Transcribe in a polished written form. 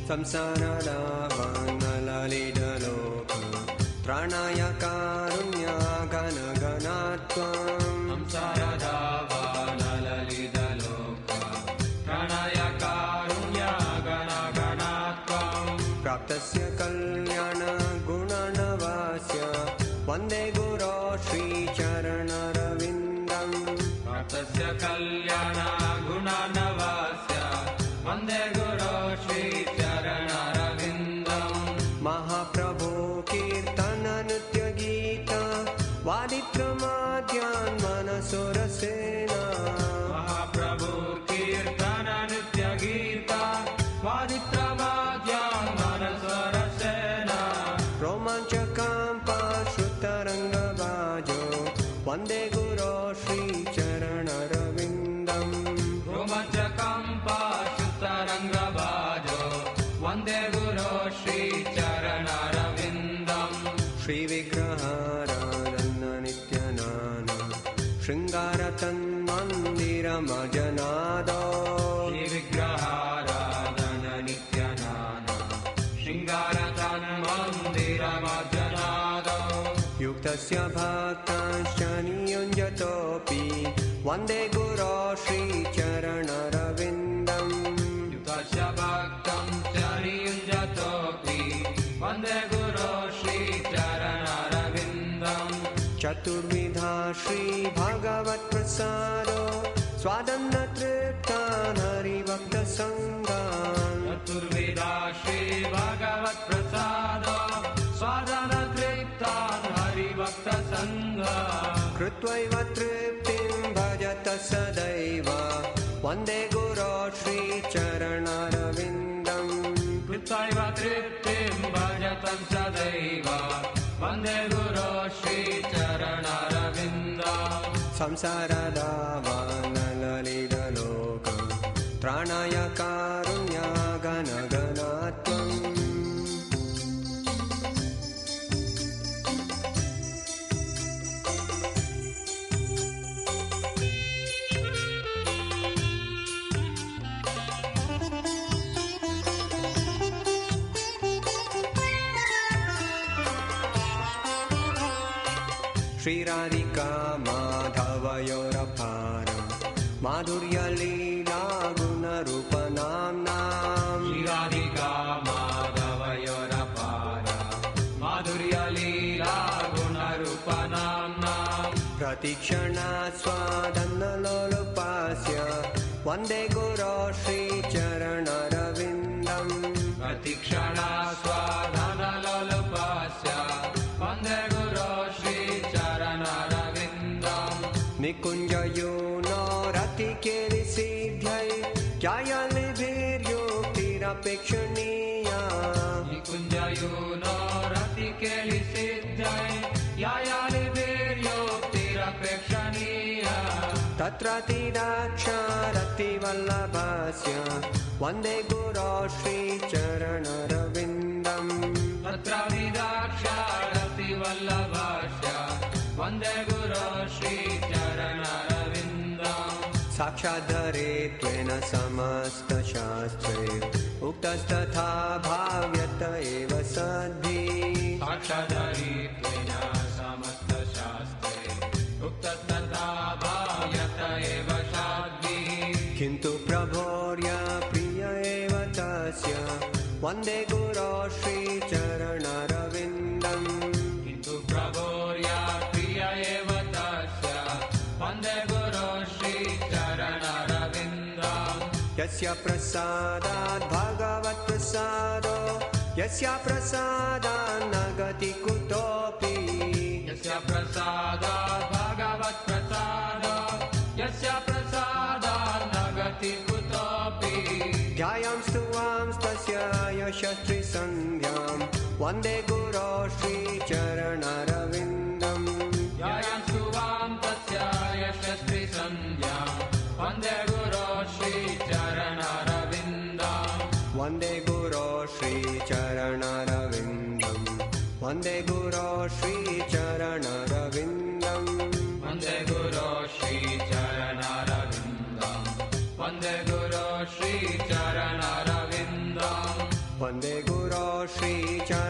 ಸಂಸಾರದ ವಾನಲಲಿದ ಲೋಕ ತ್ರಾಣಾಯ ಕಾರುಣ್ಯ ಗಣ ಗಣಾತ್ವಂ ಸಂಸಾರದ ವಾನಲಲಿದ ಲೋಕ ತ್ರಾಣಾಯ ಕಾರುಣ್ಯ ಗಣ ಗಣಾತ್ವಂ ಪ್ರಾಪ್ತಸ್ಯ ಕಲ್ಯಾಣ ಗುಣನವಾಸ್ಯ ವಂದೇ ಗುರೋ ಶ್ರೀ ಚರಣರವಿಂದಂ ಪ್ರಾಪ್ತಸ್ಯ ಕಲ್ಯಾಣ ಗುಣನವಾಸ್ಯ ವಂದೇ ಗುರೋ ಶ್ರೀ ಮಹಾಪ್ರಭು ಕೀರ್ತನ ನೃತ್ಯ ಗೀತ ವಾದಿತ್ರಮಾದ್ಯಾನ್ ಮನಸೋರಸೇನ ಮಹಾಪ್ರಭು ಕೀರ್ತನ ನೃತ್ಯ ಗೀತ ವಾದಿತ್ರಮಾದ್ಯಾನ್ ಮನಸೋರಸೇನ ರೋಮಾಂಚಕಾಂಪ ಶ್ರುತರಂಗಬಾಜೋ ವಂದೇ ಗುರೋ ಶ್ರೀ ಚರಣರವಿಂದಂ ರೋಮಾಂಚಕಾಂಪ ಶ್ರುತರಂಗಬಾಜೋ ವಂದೇ ಗುರೋ ಶ್ರೀ ಚರಣರವಿಂದಂ ಶ್ರೀ ವಿಗ್ರಹಾರಾಧನ ನಿತ್ಯನಾನ ಶೃಂಗಾರ ತನ್ಮಂದಿರ ಮಜನಾದೋ ಶ್ರೀ ವಿಗ್ರಹಾರಾಧನ ನಿತ್ಯನಾನ ಶೃಂಗಾರ ತನ್ಮಂದಿರ ಮಜನಾದೋ ಯುಕ್ತಸ್ಯ ಭಕ್ತಾಂಶ್ಚ ನಿಯುಂಜತೋಪಿ ವಂದೇ ಗುರೋ ಶ್ರೀ ಚರಣರವಿಂದಂ ಯುಕ್ತಸ್ಯ ಭಕ್ತಾಂಶ್ಚ ನಿಯುಂಜತೋಪಿ ವಂದೇ ಗುರೋ ಶ್ರೀ ಚರಣರವಿಂದಂ ಚತುರ್ವಿಧಾ ಶ್ರೀ ಭಗವತ್ ಪ್ರಸಾದೋ ಸ್ವಾದನ್ನ ತೃಪ್ತಾನ್ ಹರಿಭಕ್ತ ಸಂಗಾನ್ ಚತುರ್ವೇದಾ ಶ್ರೀ ಭಗವತ್ ಪ್ರಸಾದ ಸ್ವಾದನ ತೃಪ್ತಾನ್ ಹರಿಭಕ್ತ ಸಂಘ ಕೃತ್ವೈವ ತೃಪ್ತಿಂ ಭಜತ ಸದೈವ ವಂದೇ ಗುರೋ ಶ್ರೀ ಚರಣರವಿಂದಂ ಕೃತ್ವೈವ ತೃಪ್ತಿಂ ಭಜತಂ ಸದೈವ ವಂದೇ ಗುರೋ ಶ್ರೀ ಚರಣರವಿಂದಂ ಸಂಸಾರದ ವಾನಲಲಿದ ಲೋಕ ತ್ರಾಣಾಯ ಕಾರುಣ್ಯ ಗಣ ಗಣಾತ್ವಂ ಶ್ರೀರಾಧಿಕಾ ಮಾಧವಯೋರಪಾರ ಮಾಧುರ್ಯ ಲೀಲಾ ಗುಣರೂಪ ನಾಮ್ನಾಂ ಶ್ರೀರಾಧಿಕಾ ಮಾಧವಯೋರಪಾರ ಮಾಧುರ್ಯ ಲೀಲಾ ಗುಣರೂಪ ನಾಮ್ನಾಂ ಪ್ರತಿಕ್ಷಣ ಸ್ವಾದನ್ನ ಲೋಲುಪಾಸ್ಯ ವಂದೇ ಗುರೋ ಶ್ರೀ ಚರಣರವಿಂದಂ ಪ್ರತಿಕ್ಷಣ ಸ್ವಾಧನ ಲೋಲುಪಾಸ್ಯ ವಂದೇ ಗುರೋ ಶ್ರೀ ಚರಣರವಿಂದಂ ನಿಕುಂಜಯೂನೋ ರತಿ ಕೇರಿ ಸಿದ್ಧೈ ಜಾಯಲಿಭಿರ್ಯುಕ್ತಿರಪೇಕ್ಷಣೀಯ ನಿಕುಂಜಯೂನೋ ರತಿ ಕೇಳಿ ಸಿದ್ಧೈ ಯಾಯಾಲಿಭಿರ್ಯೋಕ್ತಿರಪೇಕ್ಷಣೀಯ ತತ್ರತಿದಾಕ್ಷಾರತಿ ವಲ್ಲಭಸ್ಯ ವಂದೇ ಗುರೋ ಶ್ರೀ ಚರಣರವಿಂದಂ ತತ್ರ ವಿದಾಕ್ಷಾರತಿ ವಲ್ಲಭಸ್ಯ ವಂದೇ ಗುರೋ ಶ್ರೀ ಚರಣರವಿಂದಂ ಸಾಕ್ಷಾಧರೆ ತ್ವೇನ ಸಮಸ್ತ ಶಾಸ್ತ್ರೇ ಉಕ್ತಸ್ತಥಾ ಭಾವ್ಯತ ಏವ ಸದ್ಭಿ ಸಾಕ್ಷಾಧರಿತ್ವೇನ ಸಮಸ್ತ ಶಾಸ್ತ್ರೇ ಉಕ್ತಸ್ತಥಾ ಭಾವ್ಯತ ಏವ ಸಾಧ್ವಿ किन्तु प्रभोर्य प्रिय एव तस्य Vande Guru Shri Charanarvindam. किन्तु प्रभोर्या प्रिया एव तस्य वन्दे गुरो Shri चरणरविन्दम् Yasya prasadat bhagavat prasado Yasya prasadat nagati kutopi यस्य प्रसादात् भगवत् प्रसादात् यस्य प्रसादात् न गति कुतोऽपि Dhyayam stuvam stasya yashastri sandhyam Vande Guru Shri Charanarvindam. ध्यायां स्तुवां तस्य यशस्वी सन्ध्यां वन्दे गुरो Shri चरणरविन्दम् Vande Guru Shri Charanarvindam. Vande Guru Shri Charanarvindam. वन्दे गुरो श्री चरणरविन्दम् वन्दे गुरो Shri चरणरविन्दम् Vande Guru Shri Charanarvindam.